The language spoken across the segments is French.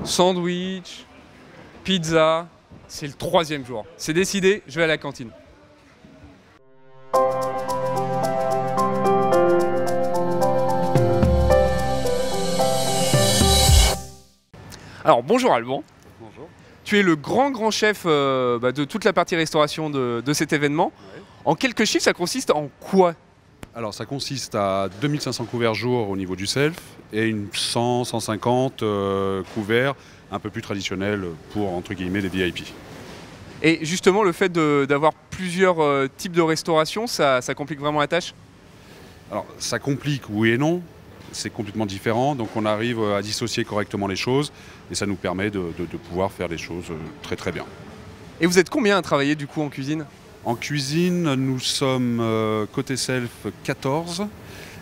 Sandwich, pizza, c'est le 3e jour. C'est décidé, je vais à la cantine. Alors bonjour Alban. Bonjour. Tu es le grand chef de toute la partie restauration de cet événement. Ouais. En quelques chiffres, ça consiste en quoi? Alors ça consiste à 2500 couverts jour au niveau du self et une 100-150 couverts un peu plus traditionnels pour entre guillemets les VIP. Et justement, le fait d'avoir plusieurs types de restauration, ça complique vraiment la tâche? Alors ça complique, oui et non. C'est complètement différent, donc on arrive à dissocier correctement les choses et ça nous permet de pouvoir faire les choses très bien. Et vous êtes combien à travailler du coup en cuisine? En cuisine, nous sommes côté self 14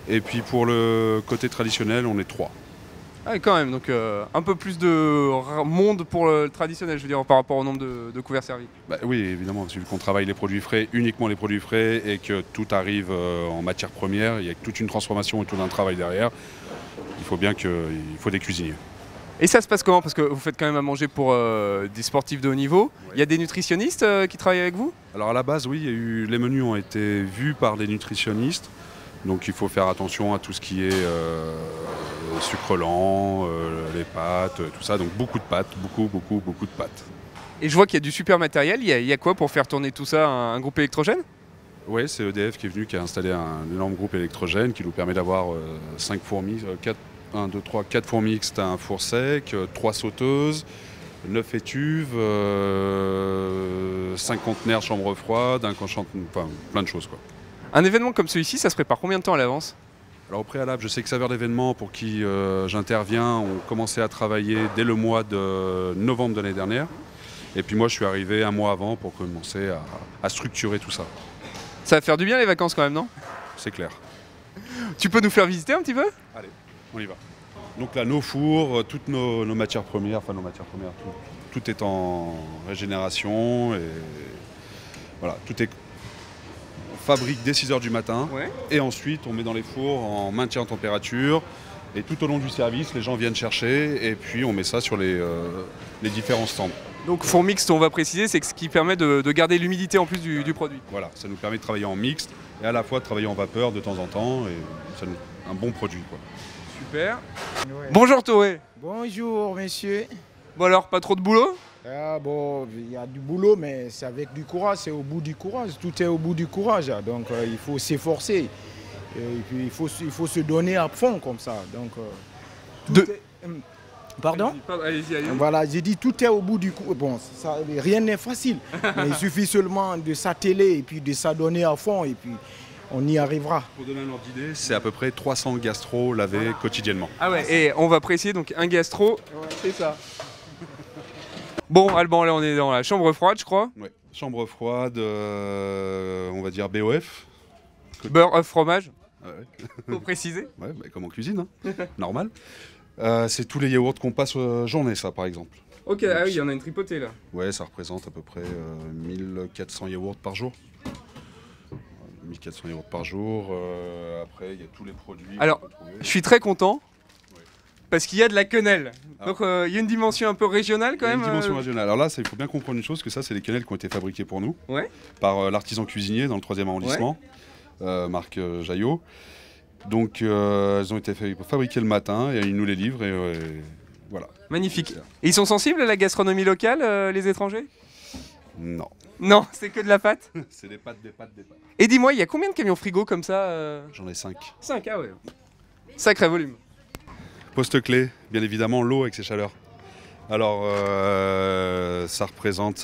et puis pour le côté traditionnel, on est 3. Ah oui, quand même, donc un peu plus de monde pour le traditionnel, je veux dire, par rapport au nombre de couverts servis. Bah oui, évidemment, vu qu'on travaille les produits frais, uniquement les produits frais, et que tout arrive en matière première, il y a toute une transformation et tout un travail derrière. Il faut bien qu'il faut des cuisiniers. Et ça se passe comment? Parce que vous faites quand même à manger pour des sportifs de haut niveau. Ouais. Il y a des nutritionnistes qui travaillent avec vous? Alors à la base, oui, les menus ont été vus par des nutritionnistes. Donc il faut faire attention à tout ce qui est sucre lent, les pâtes, tout ça. Donc beaucoup de pâtes, beaucoup de pâtes. Et je vois qu'il y a du super matériel. Il y a quoi pour faire tourner tout ça? Un groupe électrogène? Oui, c'est EDF qui est venu, qui a installé un énorme groupe électrogène qui nous permet d'avoir 5 fours mixtes, 4 fours mixtes, un four sec, 3 sauteuses, 9 étuves, 5 conteneurs chambre froide, enfin plein de choses quoi. Un événement comme celui-ci, ça se prépare combien de temps à l'avance? Alors au préalable, je sais que Saveurs d'événements pour qui j'interviens ont commencé à travailler dès le mois de novembre de l'année dernière. Et puis moi je suis arrivé un mois avant pour commencer à structurer tout ça. Ça va faire du bien les vacances quand même, non? C'est clair. Tu peux nous faire visiter un petit peu? Allez, on y va. Donc là, nos fours, toutes nos matières premières, tout est en régénération et voilà, tout est fabrique dès 6h du matin. Ouais. Et ensuite on met dans les fours en maintien en température et tout au long du service les gens viennent chercher et puis on met ça sur les différents stands. Donc four mixte, on va préciser, c'est ce qui permet de garder l'humidité en plus du produit. Voilà, ça nous permet de travailler en mixte et à la fois de travailler en vapeur de temps en temps et un bon produit quoi. Super. Ouais. Bonjour Toré. Bonjour monsieur. Bon alors, pas trop de boulot? Ah bon, il y a du boulot, mais c'est avec du courage, c'est au bout du courage. Tout est au bout du courage. Donc il faut s'efforcer. Et puis il faut se donner à fond comme ça. Donc, Pardon? Allez-y. Voilà, j'ai dit tout est au bout du courage. Bon, ça, rien n'est facile. Mais il suffit seulement de s'atteler et puis de s'adonner à fond et puis on y arrivera. Pour donner un ordre d'idée, c'est à peu près 300 gastro lavés quotidiennement. Ah ouais, et on va préciser donc un gastro, c'est ça. Bon Alban, là on est dans la chambre froide je crois. Ouais. Chambre froide, on va dire BOF. Beurre, œuf, fromage, Ouais. faut préciser. Ouais, bah, comme en cuisine, hein. Normal. C'est tous les yaourts qu'on passe journée, ça par exemple. Ok, ah oui, il y en a une tripotée là. Ouais, ça représente à peu près 1400 yaourts par jour. 1400 yaourts par jour. Après, il y a tous les produits. Alors, qu'on peut trouver. je suis très content. Ouais. Parce qu'il y a de la quenelle. Ah. Donc il y a une dimension un peu régionale quand Il y a même. une dimension régionale. Alors là, il faut bien comprendre une chose, que ça, c'est les quenelles qui ont été fabriquées pour nous. Ouais. Par l'artisan cuisinier dans le 3e arrondissement, Marc Jaillot. Donc elles ont été fabriquées le matin et ils nous les livrent et voilà. Magnifique. Et ils sont sensibles à la gastronomie locale, les étrangers? Non, Non, c'est que de la pâte. c'est des pâtes. Et dis-moi, il y a combien de camions frigo comme ça? J'en ai 5. 5, ah ouais. Sacré volume. Poste clé, bien évidemment, l'eau avec ses chaleurs. Alors ça représente,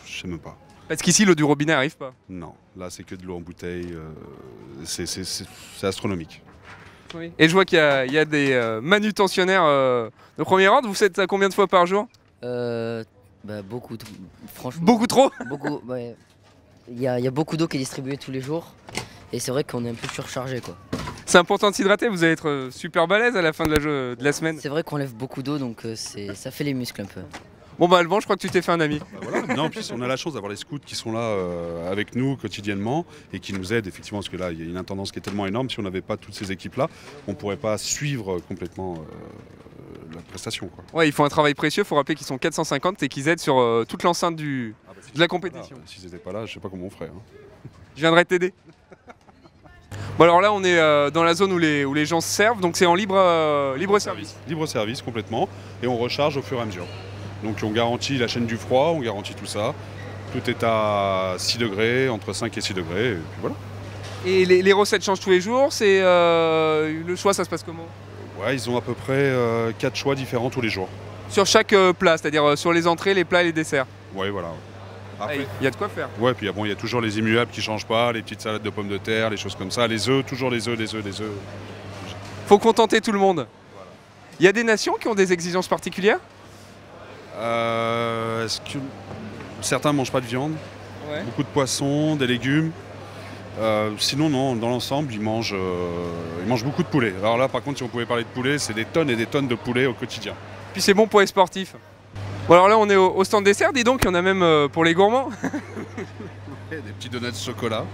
je sais même pas. Parce qu'ici, l'eau du robinet arrive pas. Non, là c'est que de l'eau en bouteille, c'est astronomique. Oui. Et je vois qu'il y a des manutentionnaires de premier ordre. Vous faites ça combien de fois par jour? Beaucoup, franchement. Beaucoup trop? Beaucoup, ouais. Il y a beaucoup d'eau qui est distribuée tous les jours. Et c'est vrai qu'on est un peu surchargé quoi. C'est important de s'hydrater, vous allez être super balèze à la fin de la semaine. C'est vrai qu'on lève beaucoup d'eau donc ça fait les muscles un peu. Bon bah Alban, je crois que tu t'es fait un ami. Bah voilà. Non, puis on a la chance d'avoir les scouts qui sont là avec nous quotidiennement et qui nous aident effectivement parce que là il y a une intendance qui est tellement énorme. Si on n'avait pas toutes ces équipes là, on ne pourrait pas suivre complètement la prestations, quoi. Ouais, ils font un travail précieux, faut rappeler qu'ils sont 450 et qu'ils aident sur toute l'enceinte de la compétition. Voilà, s'ils n'étaient pas là, je sais pas comment on ferait. Hein. Je viendrai t'aider. Bon alors là on est dans la zone où les gens se servent, donc c'est en libre service. Libre service complètement, et on recharge au fur et à mesure. Donc on garantit la chaîne du froid, on garantit tout ça. Tout est à 6 degrés, entre 5 et 6 degrés, et puis voilà. Et les recettes changent tous les jours, c'est le choix ça se passe comment? Ouais, ils ont à peu près 4 choix différents tous les jours. Sur chaque plat, c'est-à-dire sur les entrées, les plats et les desserts. Ouais, voilà. Après, Il y a de quoi faire. ouais, puis bon, il y a toujours les immuables qui changent pas, les petites salades de pommes de terre, les choses comme ça, les œufs, toujours les œufs. Faut contenter tout le monde. Il y a des nations qui ont des exigences particulières? Est-ce que certains mangent pas de viande, Ouais. beaucoup de poissons, des légumes. Sinon, non, dans l'ensemble, ils mangent beaucoup de poulet. Alors là, par contre, si on pouvait parler de poulet, c'est des tonnes et des tonnes de poulet au quotidien. Puis c'est bon pour les sportifs. Bon alors là on est au stand dessert, dis donc, il y en a même pour les gourmands. Et des petits donuts de chocolat.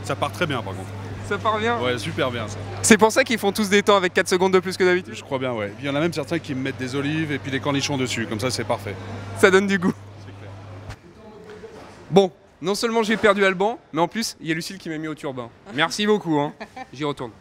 Ça part très bien, par contre. Ça part bien. Ouais, super bien, ça. C'est pour ça qu'ils font tous des temps avec 4 secondes de plus que d'habitude. Je crois bien, ouais. Puis il y en a même certains qui me mettent des olives et puis des cornichons dessus. Comme ça, c'est parfait. Ça donne du goût. C'est clair. Bon, non seulement j'ai perdu Alban, mais en plus il y a Lucille qui m'a mis au turbin. Merci beaucoup, hein. J'y retourne.